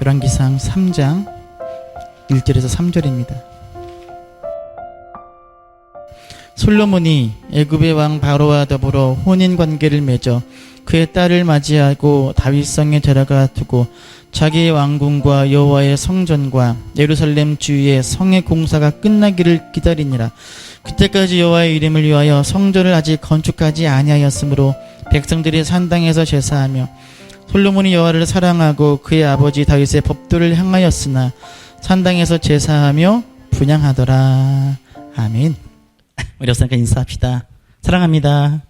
열왕기상 3장 1절에서 3절입니다. 솔로몬이 애굽의 왕 바로와 더불어 혼인 관계를 맺어 그의 딸을 맞이하고 다윗성에 데려가 두고 자기의 왕궁과 여호와의 성전과 예루살렘 주위의 성의 공사가 끝나기를 기다리니라. 그때까지 여호와의 이름을 위하여 성전을 아직 건축하지 아니하였으므로 백성들이 산당에서 제사하며 솔로몬이 여호와를 사랑하고 그의 아버지 다윗의 법도를 행하였으나 산당에서 제사하며 분향하더라. 아멘. 우리 역사님과 인사합시다. 사랑합니다.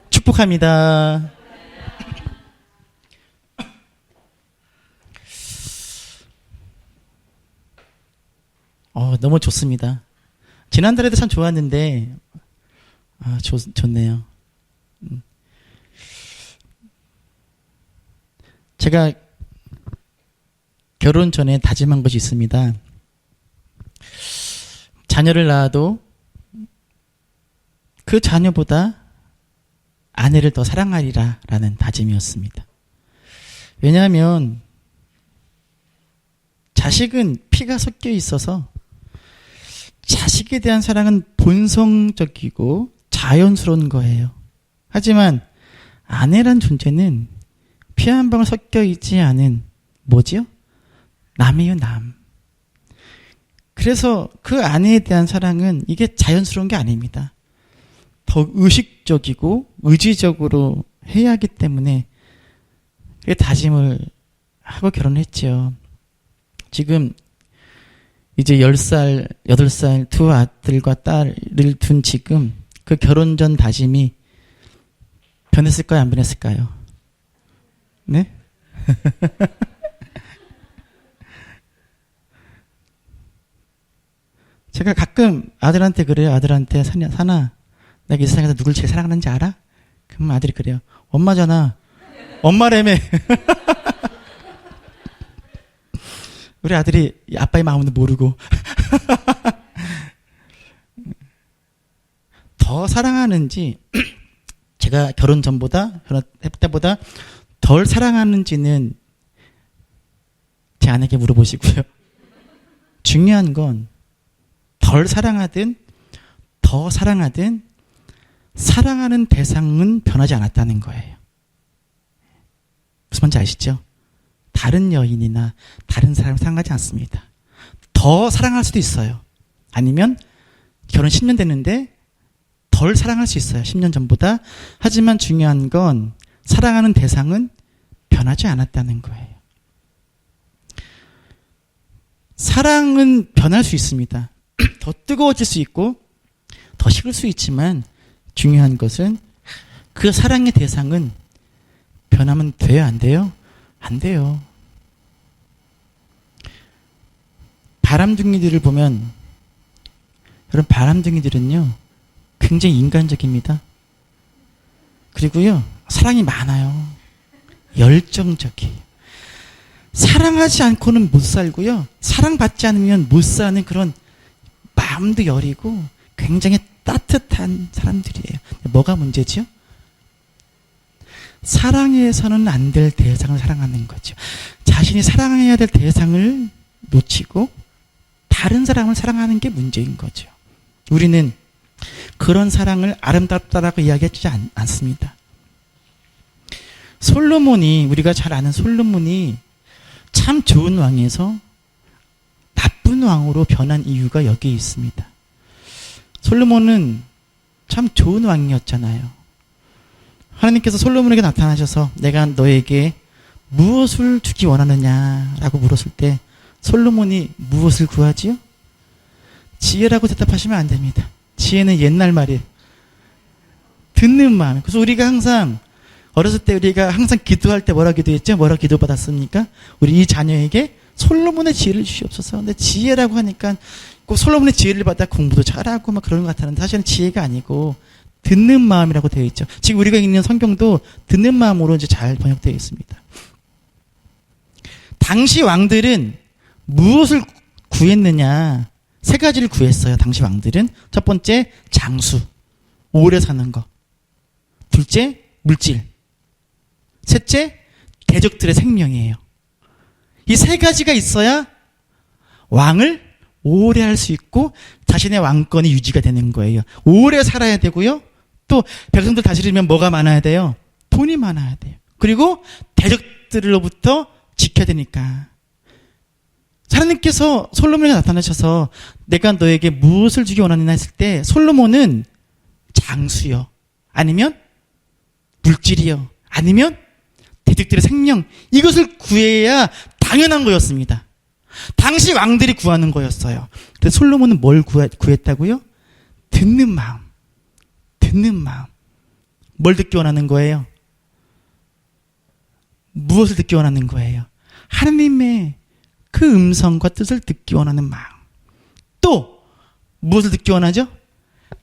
축복합니다. 너무 좋습니다. 지난달에도 참 좋았는데 좋네요. 제가 결혼 전에 다짐한 것이 있습니다. 자녀를 낳아도 그 자녀보다 아내를 더 사랑하리라 라는 다짐이었습니다. 왜냐하면 자식은 피가 섞여 있어서 자식에 대한 사랑은 본성적이고 자연스러운 거예요. 하지만 아내란 존재는 피 한 방울 섞여 있지 않은 뭐지요? 남이요, 남. 그래서 그 아내에 대한 사랑은 이게 자연스러운 게 아닙니다. 더 의식적이고 의지적으로 해야 하기 때문에 다짐을 하고 결혼했죠. 지금 이제 10살, 8살 두 아들과 딸을 둔 지금 그 결혼 전 다짐이 변했을까요? 안 변했을까요? 네? 제가 가끔 아들한테 그래요. 아들한테 사나 내가 이 세상에서 누굴 제일 사랑하는지 알아? 그럼 아들이 그래요. 엄마잖아. 엄마라며. 우리 아들이 아빠의 마음도 모르고 더 사랑하는지 제가 결혼 전보다 결혼할 때보다 덜 사랑하는지는 제 아내에게 물어보시고요. 중요한 건 덜 사랑하든 더 사랑하든 사랑하는 대상은 변하지 않았다는 거예요. 무슨 말인지 아시죠? 다른 여인이나 다른 사람을 사랑하지 않습니다. 더 사랑할 수도 있어요. 아니면 결혼 10년 됐는데 덜 사랑할 수 있어요. 10년 전보다. 하지만 중요한 건 사랑하는 대상은 변하지 않았다는 거예요. 사랑은 변할 수 있습니다. 더 뜨거워질 수 있고 더 식을 수 있지만 중요한 것은 그 사랑의 대상은 변하면 돼요? 안 돼요? 안 돼요. 바람둥이들을 보면 여러분 바람둥이들은요 굉장히 인간적입니다. 그리고요 사랑이 많아요. 열정적이에요. 사랑하지 않고는 못 살고요 사랑받지 않으면 못 사는 그런 마음도 여리고 굉장히 따뜻한 사람들이에요. 뭐가 문제지요? 사랑해서는 안 될 대상을 사랑하는 거죠. 자신이 사랑해야 될 대상을 놓치고 다른 사람을 사랑하는 게 문제인 거죠. 우리는 그런 사랑을 아름답다라고 이야기하지 않습니다. 솔로몬이 우리가 잘 아는 솔로몬이 참 좋은 왕에서 나쁜 왕으로 변한 이유가 여기에 있습니다. 솔로몬은 참 좋은 왕이었잖아요. 하나님께서 솔로몬에게 나타나셔서 내가 너에게 무엇을 주기 원하느냐라고 물었을 때 솔로몬이 무엇을 구하지요? 지혜라고 대답하시면 안 됩니다. 지혜는 옛날 말이에요. 듣는 마음. 그래서 우리가 항상 어렸을 때 우리가 항상 기도할 때 뭐라 기도했죠? 뭐라 기도받았습니까? 우리 이 자녀에게 솔로몬의 지혜를 주시옵소서. 근데 지혜라고 하니까 꼭 솔로몬의 지혜를 받아 공부도 잘하고 막 그런 것 같았는데 사실은 지혜가 아니고 듣는 마음이라고 되어 있죠. 지금 우리가 읽는 성경도 듣는 마음으로 이제 잘 번역되어 있습니다. 당시 왕들은 무엇을 구했느냐? 세 가지를 구했어요. 당시 왕들은. 첫 번째, 장수. 오래 사는 거. 둘째, 물질. 셋째, 대적들의 생명이에요. 이 세 가지가 있어야 왕을 오래 할 수 있고 자신의 왕권이 유지가 되는 거예요. 오래 살아야 되고요. 또 백성들 다스리면 뭐가 많아야 돼요? 돈이 많아야 돼요. 그리고 대적들로부터 지켜야 되니까. 하나님께서 솔로몬에게 나타나셔서 내가 너에게 무엇을 주기 원하느냐 했을 때 솔로몬은 장수요, 아니면 물질이요, 아니면 대적들의 생명, 이것을 구해야 당연한 거였습니다. 당시 왕들이 구하는 거였어요. 그래서 솔로몬은 뭘 구했다고요? 듣는 마음. 듣는 마음. 뭘 듣기 원하는 거예요? 무엇을 듣기 원하는 거예요? 하나님의 그 음성과 뜻을 듣기 원하는 마음. 또 무엇을 듣기 원하죠?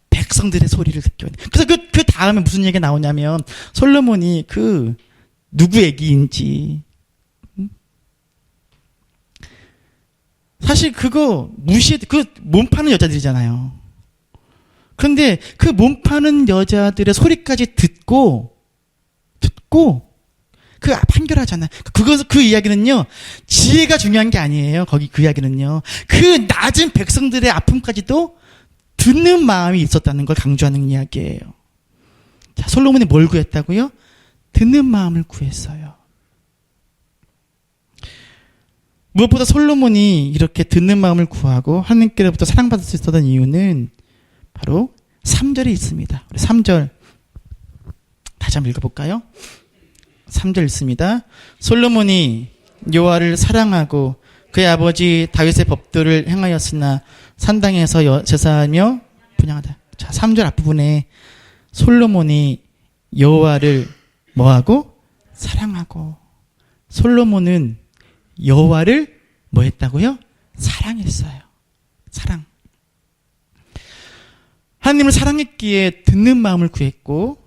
백성들의 소리를 듣기 원해요. 그래서 그 다음에 무슨 얘기가 나오냐면 솔로몬이 그 누구 얘기인지, 사실 그거 그 몸 파는 여자들이잖아요. 그런데 그 몸 파는 여자들의 소리까지 듣고 그 판결하잖아요. 그 이야기는요, 지혜가 중요한 게 아니에요. 거기 그 이야기는요, 그 낮은 백성들의 아픔까지도 듣는 마음이 있었다는 걸 강조하는 이야기예요. 자, 솔로몬이 뭘 구했다고요? 듣는 마음을 구했어요. 무엇보다 솔로몬이 이렇게 듣는 마음을 구하고 하나님께로부터 사랑받을 수 있었던 이유는 바로 3절에 있습니다. 우리 3절 다시 한번 읽어볼까요? 3절 읽습니다. 솔로몬이 여호와를 사랑하고 그의 아버지 다윗의 법도를 행하였으나 산당에서 제사하며 분향하다. 자, 3절 앞부분에 솔로몬이 여호와를 뭐하고? 사랑하고. 솔로몬은 여호와를 뭐 했다고요? 사랑했어요. 사랑. 하나님을 사랑했기에 듣는 마음을 구했고,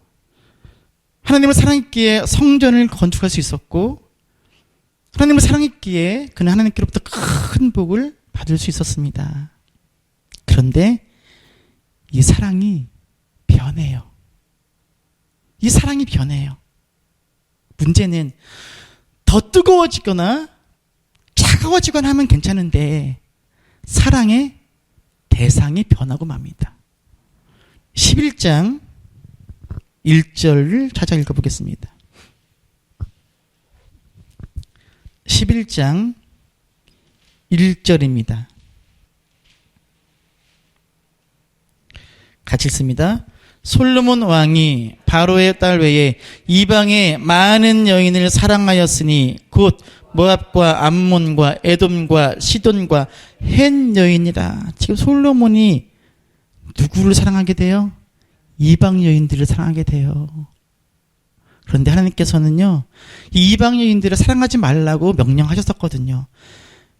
하나님을 사랑했기에 성전을 건축할 수 있었고, 하나님을 사랑했기에 그는 하나님께로부터 큰 복을 받을 수 있었습니다. 그런데 이 사랑이 변해요. 이 사랑이 변해요. 문제는 더 뜨거워지거나 차가워지거나 하면 괜찮은데 사랑의 대상이 변하고 맙니다. 11장 1절을 찾아 읽어보겠습니다. 11장 1절입니다. 같이 읽습니다. 솔로몬 왕이 바로의 딸 외에 이방의 많은 여인을 사랑하였으니 곧 모압과 암몬과 에돔과 시돈과 헷 여인이라. 지금 솔로몬이 누구를 사랑하게 돼요? 이방 여인들을 사랑하게 돼요. 그런데 하나님께서는요, 이 이방 여인들을 사랑하지 말라고 명령하셨었거든요.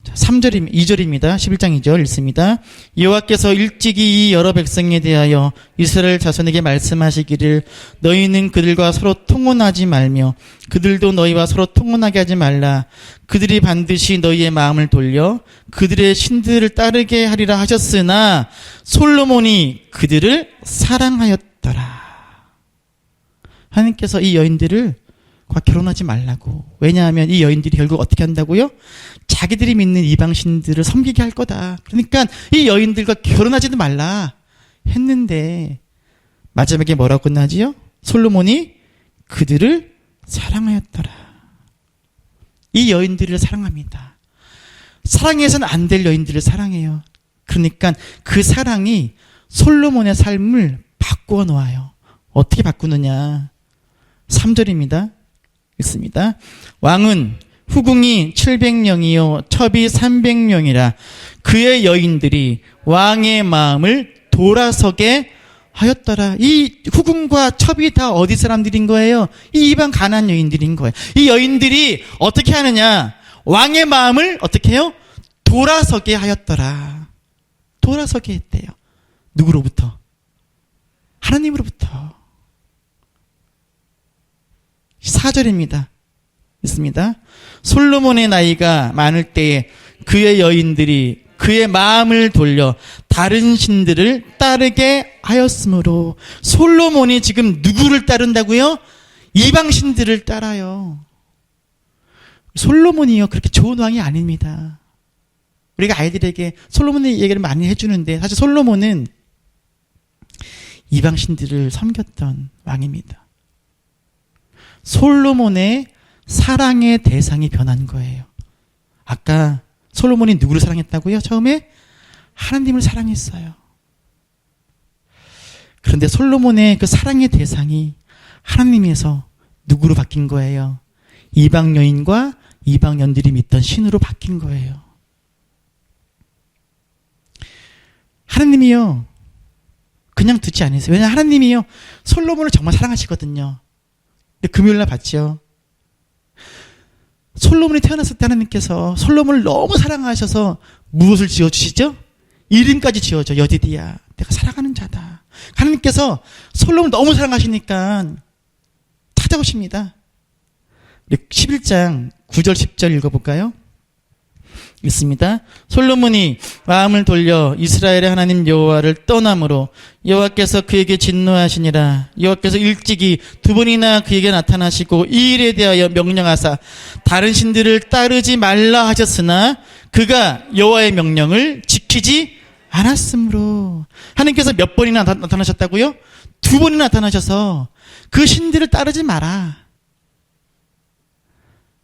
자, 2절입니다. 11장 2절 읽습니다. 여호와께서 일찍이 이 여러 백성에 대하여 이스라엘 자손에게 말씀하시기를 너희는 그들과 서로 통혼하지 말며 그들도 너희와 서로 통혼하게 하지 말라. 그들이 반드시 너희의 마음을 돌려 그들의 신들을 따르게 하리라 하셨으나 솔로몬이 그들을 사랑하였더라. 하나님께서 이 여인들을 결혼하지 말라고. 왜냐하면 이 여인들이 결국 어떻게 한다고요? 자기들이 믿는 이방신들을 섬기게 할 거다. 그러니까 이 여인들과 결혼하지도 말라 했는데 마지막에 뭐라고 끝나지요? 솔로몬이 그들을 사랑하였더라. 이 여인들을 사랑합니다. 사랑해서는 안 될 여인들을 사랑해요. 그러니까 그 사랑이 솔로몬의 삶을 바꾸어 놓아요. 어떻게 바꾸느냐? 3절입니다. 읽습니다. 왕은 후궁이 700명이요 첩이 300명이라 그의 여인들이 왕의 마음을 돌아서게 하였더라. 이 후궁과 첩이 다 어디 사람들인 거예요? 이 이방 가나안 여인들인 거예요. 이 여인들이 어떻게 하느냐? 왕의 마음을 어떻게 해요? 돌아서게 하였더라. 돌아서게 했대요. 누구로부터? 하나님으로부터. 4절입니다. 있습니다. 솔로몬의 나이가 많을 때에 그의 여인들이 그의 마음을 돌려 다른 신들을 따르게 하였으므로. 솔로몬이 지금 누구를 따른다고요? 이방 신들을 따라요. 솔로몬이요 그렇게 좋은 왕이 아닙니다. 우리가 아이들에게 솔로몬의 얘기를 많이 해주는데 사실 솔로몬은 이방신들을 섬겼던 왕입니다. 솔로몬의 사랑의 대상이 변한 거예요. 아까 솔로몬이 누구를 사랑했다고요? 처음에 하나님을 사랑했어요. 그런데 솔로몬의 그 사랑의 대상이 하나님에서 누구로 바뀐 거예요? 이방 여인과 이방 연들이 믿던 신으로 바뀐 거예요. 하나님이요 그냥 두지 않으세요. 왜냐하면 하나님이요 솔로몬을 정말 사랑하시거든요. 근데 금요일날 봤죠. 솔로몬이 태어났을 때 하나님께서 솔로몬을 너무 사랑하셔서 무엇을 지어주시죠? 이름까지 지어줘. 여디디야 내가 사랑하는 자다. 하나님께서 솔로몬을 너무 사랑하시니까 찾아오십니다. 11장 9절 10절 읽어볼까요? 있습니다. 솔로몬이 마음을 돌려 이스라엘의 하나님 여호와를 떠남으로 여호와께서 그에게 진노하시니라. 여호와께서 일찍이 두 번이나 그에게 나타나시고 이 일에 대하여 명령하사 다른 신들을 따르지 말라 하셨으나 그가 여호와의 명령을 지키지 않았으므로. 하나님께서 몇 번이나 나타나셨다고요? 두 번이나 나타나셔서 그 신들을 따르지 마라.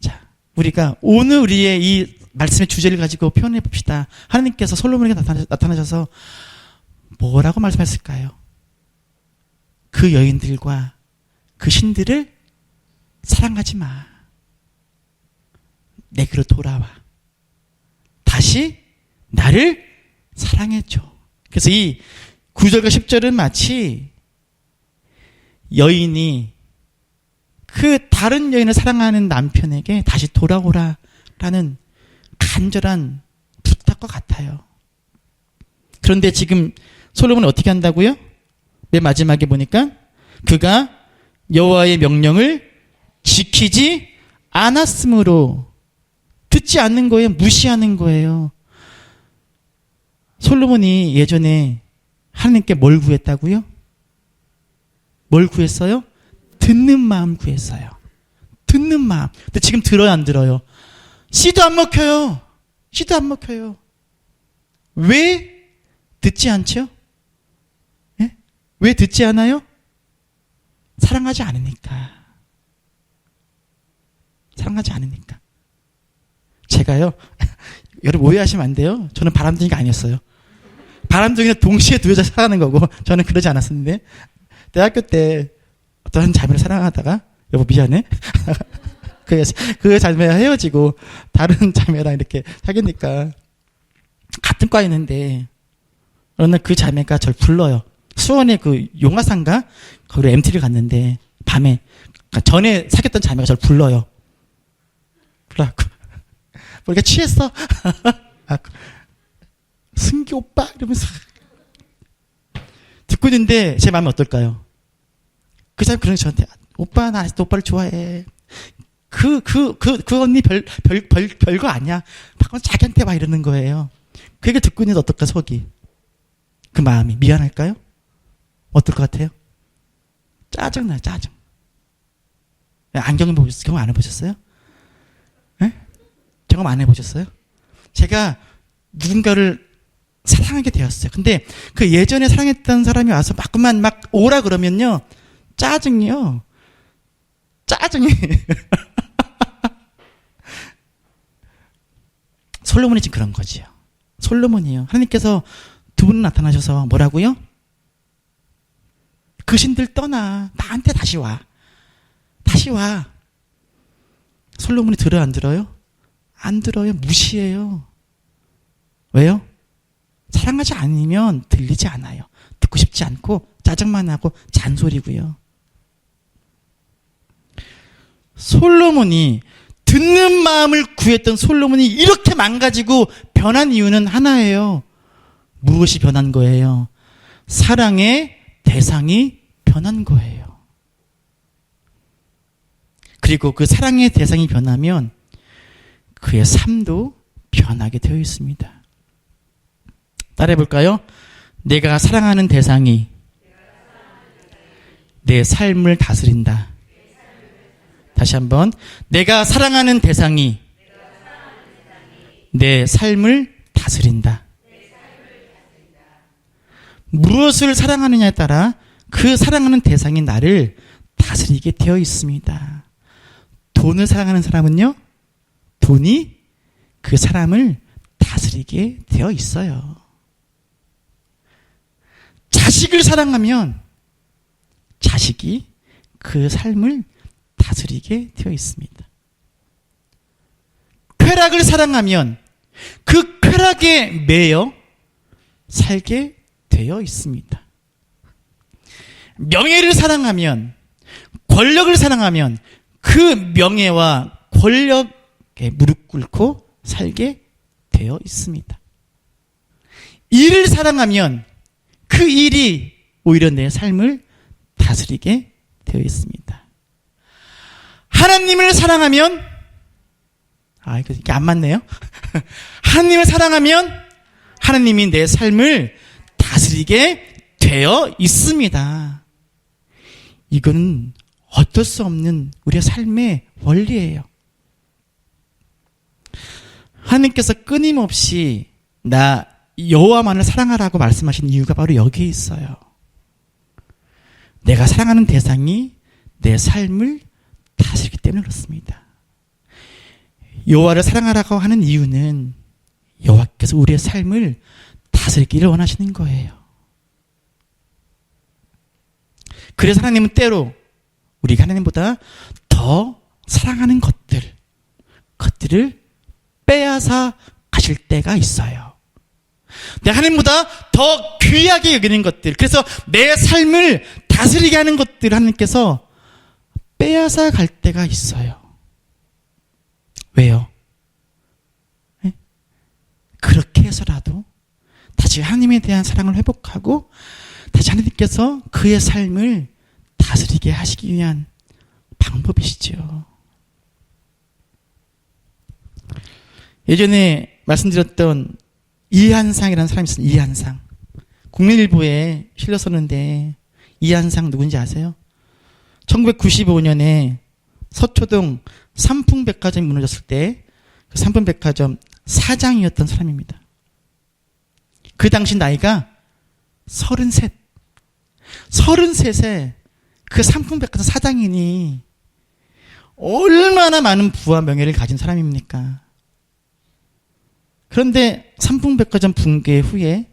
자, 우리가 오늘 우리의 이 말씀의 주제를 가지고 표현해 봅시다. 하나님께서 솔로몬에게 나타나셔서 뭐라고 말씀했을까요? 그 여인들과 그 신들을 사랑하지 마. 내게로 돌아와. 다시 나를 사랑해줘. 그래서 이 9절과 10절은 마치 여인이 그 다른 여인을 사랑하는 남편에게 다시 돌아오라라는 간절한 부탁과 같아요. 그런데 지금 솔로몬은 어떻게 한다고요? 맨 마지막에 보니까 그가 여호와의 명령을 지키지 않았으므로. 듣지 않는 거예요. 무시하는 거예요. 솔로몬이 예전에 하나님께 뭘 구했다고요? 뭘 구했어요? 듣는 마음 구했어요. 듣는 마음. 근데 지금 들어요, 안 들어요? 씨도 안 먹혀요. 씨도 안 먹혀요. 왜 듣지 않죠? 예? 왜 듣지 않아요? 사랑하지 않으니까. 사랑하지 않으니까. 제가요, 여러분 오해하시면 안 돼요. 저는 바람둥이가 아니었어요. 바람둥이는 동시에 두 여자 사랑하는 거고 저는 그러지 않았었는데 대학교 때 어떤 자매를 사랑하다가 여보 미안해. 그 자매와 헤어지고 다른 자매랑 이렇게 사귀니까 같은 과였는데 어느 날 그 자매가 저를 불러요. 수원에 그 용화산가 거기로 MT를 갔는데 밤에 그러니까 전에 사귀었던 자매가 저를 불러요. 불러갖고 우리가 취했어. 승기 오빠 이러면서 듣고 있는데 제 마음이 어떨까요? 그 사람이 그러는 저한테 오빠 나 아직도 오빠를 좋아해. 그 언니 별거 아니야. 방금 자기한테 막 이러는 거예요. 그 얘기 듣고 있는데 어떨까, 속이? 그 마음이 미안할까요? 어떨 것 같아요? 짜증나요, 짜증. 안경 보셨어요? 경험 안 해보셨어요? 네? 경험 안 해보셨어요? 제가 누군가를 사랑하게 되었어요. 근데 그 예전에 사랑했던 사람이 와서 막그만 막 오라 그러면요. 짜증이요. 짜증이. 솔로몬이 지금 그런 거지요. 솔로몬이요. 하나님께서 두 분 나타나셔서 뭐라고요? 그 신들 떠나. 나한테 다시 와. 다시 와. 솔로몬이 들어요, 안 들어요? 안 들어요. 무시해요. 왜요? 사랑하지 않으면 들리지 않아요. 듣고 싶지 않고 짜증만 하고 잔소리고요. 솔로몬이 듣는 마음을 구했던 솔로몬이 이렇게 망가지고 변한 이유는 하나예요. 무엇이 변한 거예요? 사랑의 대상이 변한 거예요. 그리고 그 사랑의 대상이 변하면 그의 삶도 변하게 되어 있습니다. 따라해 볼까요? 내가 사랑하는 대상이 내 삶을 다스린다. 다시 한번. 내가 사랑하는 대상이 내 삶을 다스린다. 무엇을 사랑하느냐에 따라 그 사랑하는 대상이 나를 다스리게 되어 있습니다. 돈을 사랑하는 사람은요, 돈이 그 사람을 다스리게 되어 있어요. 자식을 사랑하면 자식이 그 삶을 다스리게 되어 있습니다. 쾌락을 사랑하면 그 쾌락에 매여 살게 되어 있습니다. 명예를 사랑하면, 권력을 사랑하면 그 명예와 권력에 무릎 꿇고 살게 되어 있습니다. 일을 사랑하면 그 일이 오히려 내 삶을 다스리게 되어 있습니다. 하나님을 사랑하면, 이게 안 맞네요. 하나님을 사랑하면 하나님이 내 삶을 다스리게 되어 있습니다. 이건 어쩔 수 없는 우리의 삶의 원리예요. 하나님께서 끊임없이 나 여호와만을 사랑하라고 말씀하신 이유가 바로 여기에 있어요. 내가 사랑하는 대상이 내 삶을 다스리기 때문에 그렇습니다. 여호와를 사랑하라고 하는 이유는 여호와께서 우리의 삶을 다스리기를 원하시는 거예요. 그래서 하나님은 때로 우리가 하나님보다 더 사랑하는 것들을 빼앗아 가실 때가 있어요. 내 하나님보다 더 귀하게 여기는 것들, 그래서 내 삶을 다스리게 하는 것들을 하나님께서 빼앗아 갈 때가 있어요. 왜요? 네? 그렇게 해서라도 다시 하나님에 대한 사랑을 회복하고 다시 하나님께서 그의 삶을 다스리게 하시기 위한 방법이시죠. 예전에 말씀드렸던 이한상이라는 사람이 있어요. 이한상. 국민일보에 실렸었는데 이한상 누군지 아세요? 1995년에 서초동 삼풍백화점이 무너졌을 때 그 삼풍백화점 사장이었던 사람입니다. 그 당시 나이가 33. 33에 그 삼풍백화점 사장이니 얼마나 많은 부와 명예를 가진 사람입니까? 그런데 삼풍백화점 붕괴 후에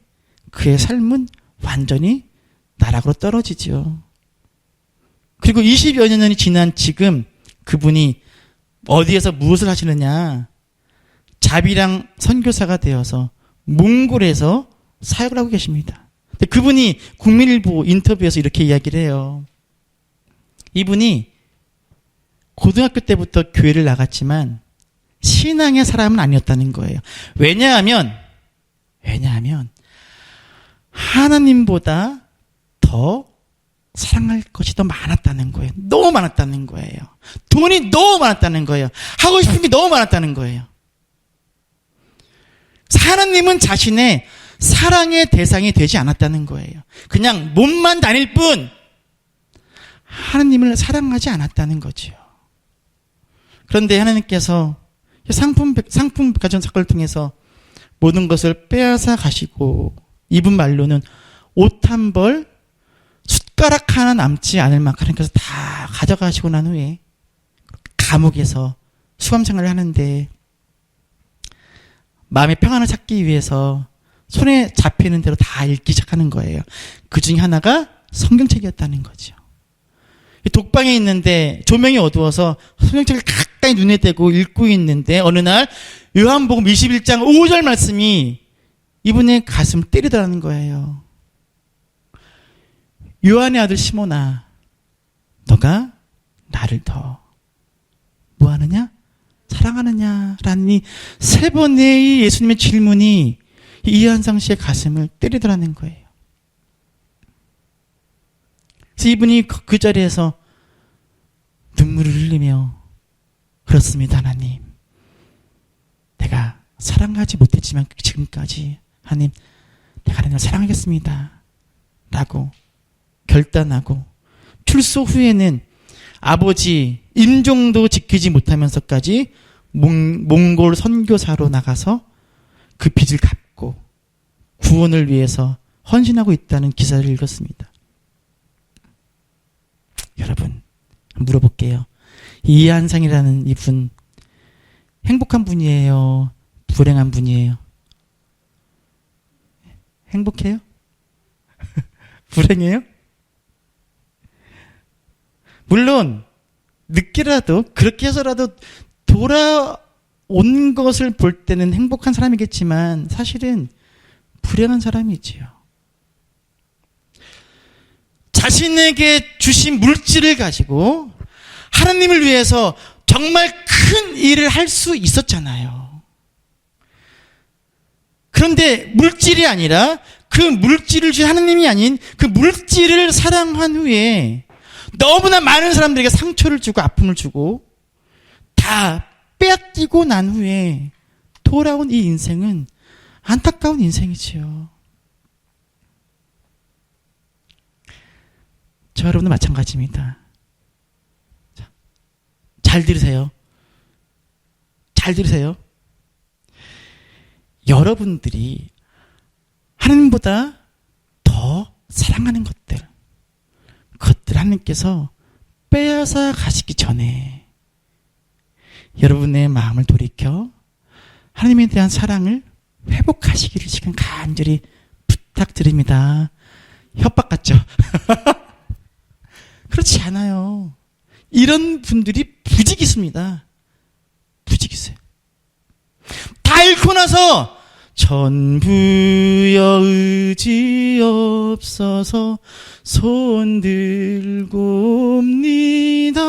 그의 삶은 완전히 나락으로 떨어지죠. 그리고 20여 년이 지난 지금 그분이 어디에서 무엇을 하시느냐? 자비랑 선교사가 되어서 몽골에서 사역을 하고 계십니다. 근데 그분이 국민일보 인터뷰에서 이렇게 이야기를 해요. 이분이 고등학교 때부터 교회를 나갔지만 신앙의 사람은 아니었다는 거예요. 왜냐하면 하나님보다 더 사랑할 것이 더 많았다는 거예요. 너무 많았다는 거예요. 돈이 너무 많았다는 거예요. 하고 싶은 게 너무 많았다는 거예요. 하나님은 자신의 사랑의 대상이 되지 않았다는 거예요. 그냥 몸만 다닐 뿐 하나님을 사랑하지 않았다는 거죠. 그런데 하나님께서 상품백화점 사건을 통해서 모든 것을 빼앗아 가시고, 이분 말로는 옷 한 벌, 숟가락 하나 남지 않을 만큼 하나님께서 다 가져가시고 난 후에 감옥에서 수감 생활을 하는데 마음의 평안을 찾기 위해서 손에 잡히는 대로 다 읽기 시작하는 거예요. 그 중에 하나가 성경책이었다는 거죠. 독방에 있는데 조명이 어두워서 성경책을 가까이 눈에 대고 읽고 있는데 어느 날 요한복음 21장 5절 말씀이 이분의 가슴을 때리더라는 거예요. 요한의 아들 시몬아, 너가 나를 더 뭐하느냐? 사랑하느냐? 라니 세 번의 예수님의 질문이 이한상 씨의 가슴을 때리더라는 거예요. 그래서 이분이 그 자리에서 눈물을 흘리며, 그렇습니다 하나님, 내가 사랑하지 못했지만 지금까지 하나님, 내가 하나님을 사랑하겠습니다 라고 결단하고, 출소 후에는 아버지 임종도 지키지 못하면서까지 몽골 선교사로 나가서 그 빚을 갚고 구원을 위해서 헌신하고 있다는 기사를 읽었습니다. 여러분, 물어볼게요. 이한상이라는 이분 행복한 분이에요? 불행한 분이에요? 행복해요? 불행해요? 물론 늦게라도 그렇게 해서라도 돌아온 것을 볼 때는 행복한 사람이겠지만 사실은 불행한 사람이지요. 자신에게 주신 물질을 가지고 하나님을 위해서 정말 큰 일을 할 수 있었잖아요. 그런데 물질이 아니라 그 물질을 주신 하나님이 아닌 그 물질을 사랑한 후에 너무나 많은 사람들에게 상처를 주고 아픔을 주고 다 빼앗기고 난 후에 돌아온 이 인생은 안타까운 인생이지요. 저 여러분도 마찬가지입니다. 자, 잘 들으세요. 잘 들으세요. 여러분들이 하나님보다 더 사랑하는 것들, 그것들 하나님께서 빼앗아 가시기 전에 여러분의 마음을 돌이켜 하나님에 대한 사랑을 회복하시기를 지금 간절히 부탁드립니다. 협박 같죠? 그렇지 않아요. 이런 분들이 부지기수입니다. 부지기수예요. 다 잃고 나서 전부여 의지 없어서 손 들고 옵니다.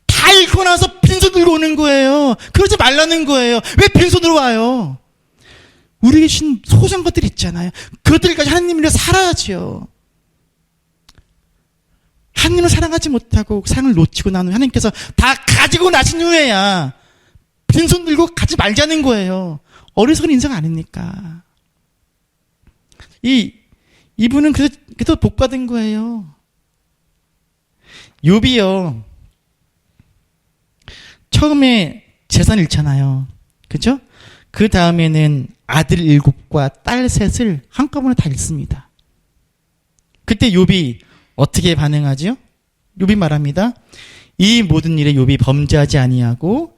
다 잃고 나서 빈손 들고 오는 거예요. 그러지 말라는 거예요. 왜 빈손으로 와요? 우리에게 주신 소중한 것들이 있잖아요. 그것들까지 하나님을 위해 살아야지요. 하나님을 사랑하지 못하고 사랑을 놓치고 난 후에 하나님께서 다 가지고 나신 후에야 빈손 들고 가지 말자는 거예요. 어리석은 인생 아닙니까? 이분은 그래도 복 받은 거예요. 욥이요. 처음에 재산 잃잖아요. 그죠? 그 다음에는 아들 7과 딸 3을 한꺼번에 다 잃습니다. 그때 욥이 어떻게 반응하죠? 욥이 말합니다. 이 모든 일에 욥이 범죄하지 아니하고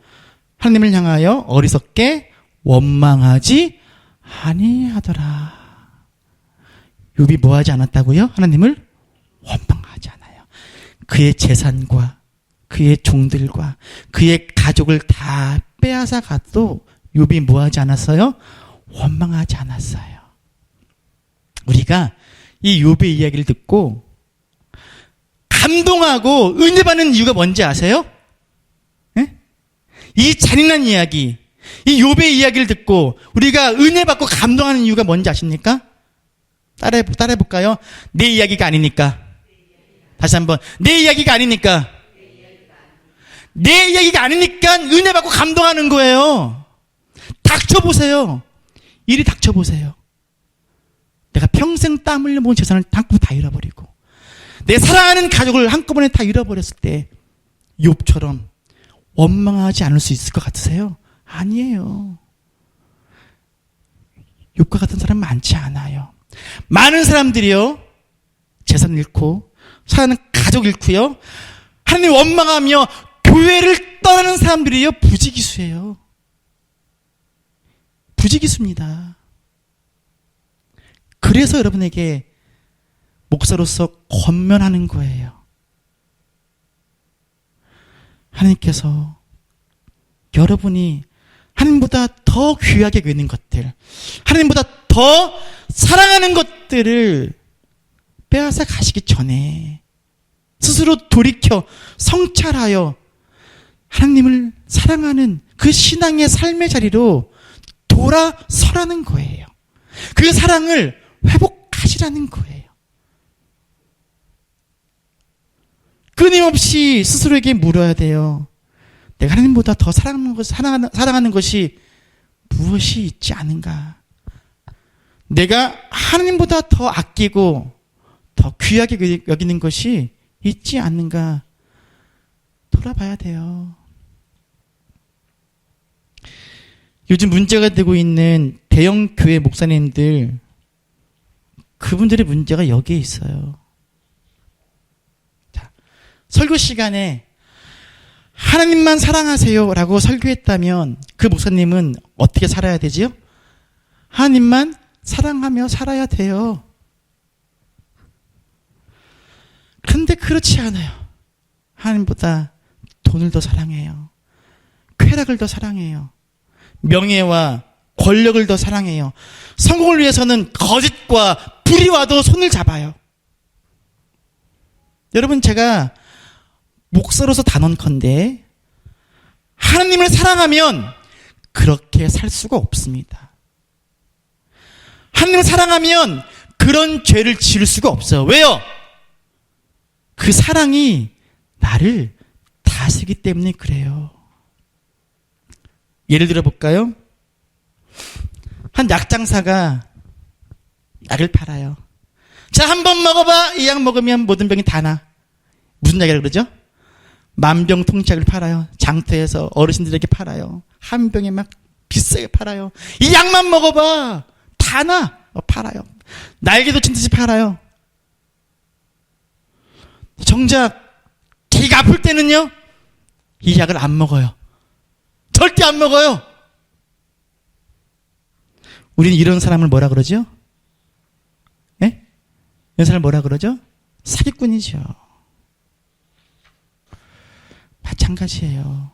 하나님을 향하여 어리석게 원망하지 아니하더라. 욥이 뭐 하지 않았다고요? 하나님을 원망하지 않아요. 그의 재산과 그의 종들과 그의 가족을 다 빼앗아 가도 욥이 뭐 하지 않았어요? 원망하지 않았어요. 우리가 이 욥의 이야기를 듣고 감동하고 은혜 받는 이유가 뭔지 아세요? 네? 이 잔인한 이야기, 이 욥의 이야기를 듣고 우리가 은혜 받고 감동하는 이유가 뭔지 아십니까? 따라해 볼까요? 내 이야기가 아니니까. 다시 한번. 내 이야기가 아니니까. 내 이야기가 아니니까 은혜 받고 감동하는 거예요. 닥쳐보세요. 이리 닥쳐보세요. 내가 평생 땀 흘려 모은 재산을 한꺼번에 다 잃어버리고 내 사랑하는 가족을 한꺼번에 다 잃어버렸을 때 욥처럼 원망하지 않을 수 있을 것 같으세요? 아니에요. 욥과 같은 사람 많지 않아요. 많은 사람들이요, 재산 잃고 사랑하는 가족 잃고요, 하나님 원망하며 교회를 떠나는 사람들이요, 부지기수예요. 부지기수입니다. 그래서 여러분에게 목사로서 권면하는 거예요. 하나님께서 여러분이 하나님보다 더 귀하게 여기는 것들, 하나님보다 더 사랑하는 것들을 빼앗아 가시기 전에 스스로 돌이켜 성찰하여 하나님을 사랑하는 그 신앙의 삶의 자리로 돌아서라는 거예요. 그 사랑을 회복하시라는 거예요. 끊임없이 스스로에게 물어야 돼요. 내가 하나님보다 더 사랑하는 것이 무엇이 있지 않은가? 내가 하나님보다 더 아끼고 더 귀하게 여기는 것이 있지 않는가 돌아봐야 돼요. 요즘 문제가 되고 있는 대형 교회 목사님들, 그분들의 문제가 여기에 있어요. 자, 설교 시간에 하나님만 사랑하세요 라고 설교했다면 그 목사님은 어떻게 살아야 되지요? 하나님만 사랑하며 살아야 돼요. 그런데 그렇지 않아요. 하나님보다 돈을 더 사랑해요. 쾌락을 더 사랑해요. 명예와 권력을 더 사랑해요. 성공을 위해서는 거짓과 불의와도 손을 잡아요. 여러분, 제가 목사로서 단언컨대 하나님을 사랑하면 그렇게 살 수가 없습니다. 하나님을 사랑하면 그런 죄를 지을 수가 없어요. 왜요? 그 사랑이 나를 다스리기 때문에 그래요. 예를 들어 볼까요? 한 약장사가 약을 팔아요. 자, 한 번 먹어봐. 이 약 먹으면 모든 병이 다 나. 무슨 약이라고 그러죠? 만병통치약을 팔아요. 장터에서 어르신들에게 팔아요. 한 병에 막 비싸게 팔아요. 이 약만 먹어봐. 다 나. 팔아요. 날개도 친 듯이 팔아요. 정작 기가 아플 때는요, 이 약을 안 먹어요. 절대 안 먹어요. 우리는 이런 사람을 뭐라 그러죠? 예? 이런 사람을 뭐라 그러죠? 사기꾼이죠. 마찬가지예요.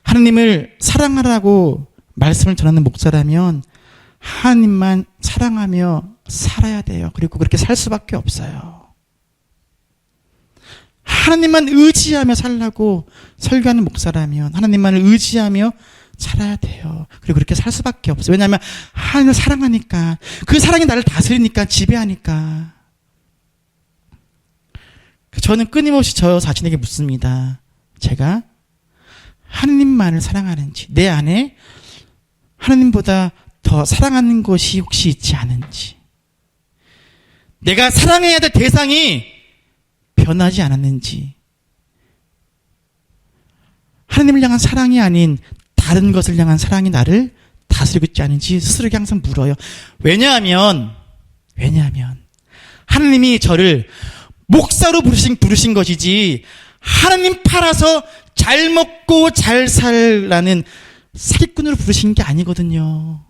하나님을 사랑하라고 말씀을 전하는 목사라면 하나님만 사랑하며 살아야 돼요. 그리고 그렇게 살 수밖에 없어요. 하나님만 의지하며 살라고 설교하는 목사라면 하나님만을 의지하며 살아야 돼요. 그리고 그렇게 살 수밖에 없어요. 왜냐하면 하나님을 사랑하니까, 그 사랑이 나를 다스리니까, 지배하니까. 저는 끊임없이 저 자신에게 묻습니다. 제가 하나님만을 사랑하는지, 내 안에 하나님보다 더 사랑하는 것이 혹시 있지 않은지, 내가 사랑해야 될 대상이 변하지 않았는지, 하나님을 향한 사랑이 아닌 다른 것을 향한 사랑이 나를 다스리고 있지 않은지 스스로에게 항상 물어요. 왜냐하면 하나님이 저를 목사로 부르신 것이지 하나님 팔아서 잘 먹고 잘 살라는 사기꾼으로 부르신 게 아니거든요.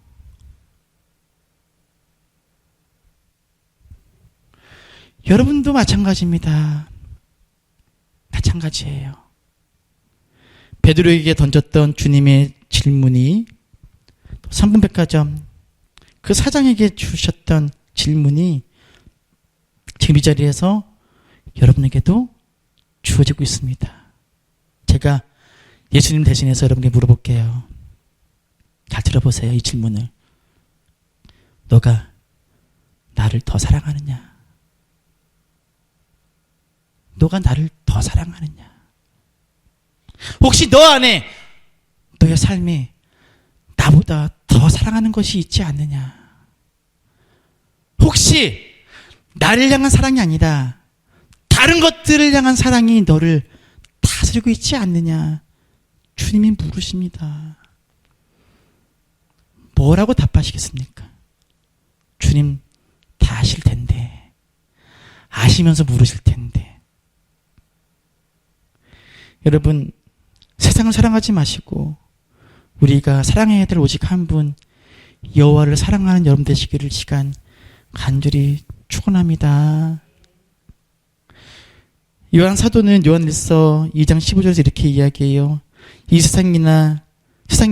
여러분도 마찬가지입니다. 마찬가지예요. 베드로에게 던졌던 주님의 질문이, 3분 백화점 그 사장에게 주셨던 질문이 지금 이 자리에서 여러분에게도 주어지고 있습니다. 제가 예수님 대신해서 여러분께 물어볼게요. 잘 들어보세요. 이 질문을. 너가 나를 더 사랑하느냐? 너가 나를 더 사랑하느냐? 혹시 너 안에, 너의 삶에 나보다 더 사랑하는 것이 있지 않느냐? 혹시 나를 향한 사랑이 아니라 다른 것들을 향한 사랑이 너를 다스리고 있지 않느냐? 주님이 물으십니다. 뭐라고 답하시겠습니까? 주님 다 아실 텐데, 아시면서 물으실 텐데. 여러분, 세상을 사랑하지 마시고 우리가 사랑해야 될 오직 한 분, 여호와를 사랑하는 여러분 되시기를 시간 간절히 축원합니다. 요한 사도는 요한일서 2장 15절에서 이렇게 이야기해요. 이 세상에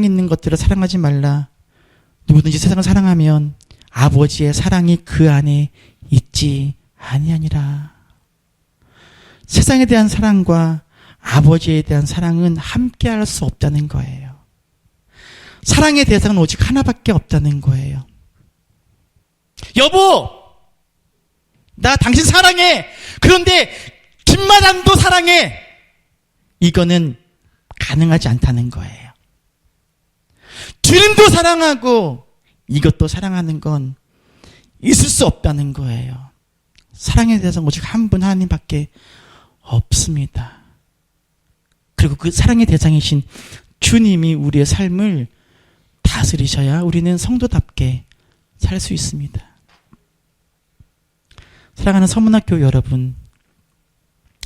있는 것들을 사랑하지 말라. 누구든지 세상을 사랑하면 아버지의 사랑이 그 안에 있지 아니하니라. 세상에 대한 사랑과 아버지에 대한 사랑은 함께할 수 없다는 거예요. 사랑의 대상은 오직 하나밖에 없다는 거예요. 여보, 나 당신 사랑해. 그런데 김마담도 사랑해. 이거는 가능하지 않다는 거예요. 주님도 사랑하고 이것도 사랑하는 건 있을 수 없다는 거예요. 사랑에 대해서 오직 한 분 하나님밖에 없습니다. 그리고 그 사랑의 대상이신 주님이 우리의 삶을 다스리셔야 우리는 성도답게 살 수 있습니다. 사랑하는 서문학교 여러분,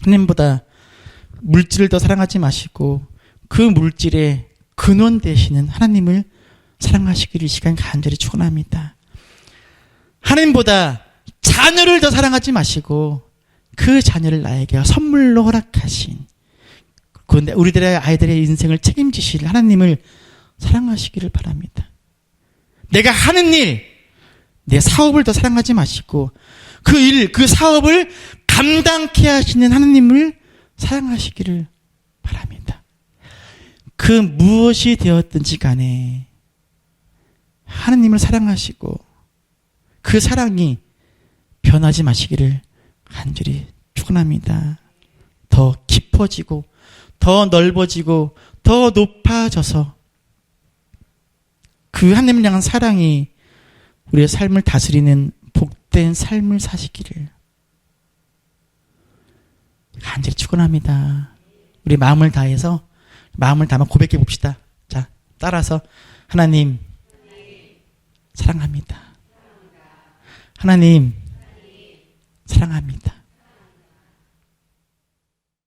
하나님보다 물질을 더 사랑하지 마시고 그 물질의 근원 되시는 하나님을 사랑하시기를 이 시간 간절히 축원합니다. 하나님보다 자녀를 더 사랑하지 마시고 그 자녀를 나에게 선물로 허락하신 우리들의 아이들의 인생을 책임지실 하나님을 사랑하시기를 바랍니다. 내가 하는 일, 내 사업을 더 사랑하지 마시고 그 일, 그 사업을 감당케 하시는 하나님을 사랑하시기를 바랍니다. 그 무엇이 되었든지 간에 하나님을 사랑하시고 그 사랑이 변하지 마시기를 간절히 축원합니다. 더 깊어지고 더 넓어지고 더 높아져서 그 하나님을 향한 사랑이 우리의 삶을 다스리는 복된 삶을 사시기를 간절히 축원합니다. 우리 마음을 다해서 마음을 담아 고백해 봅시다. 자, 따라서 하나님 사랑합니다. 하나님 사랑합니다.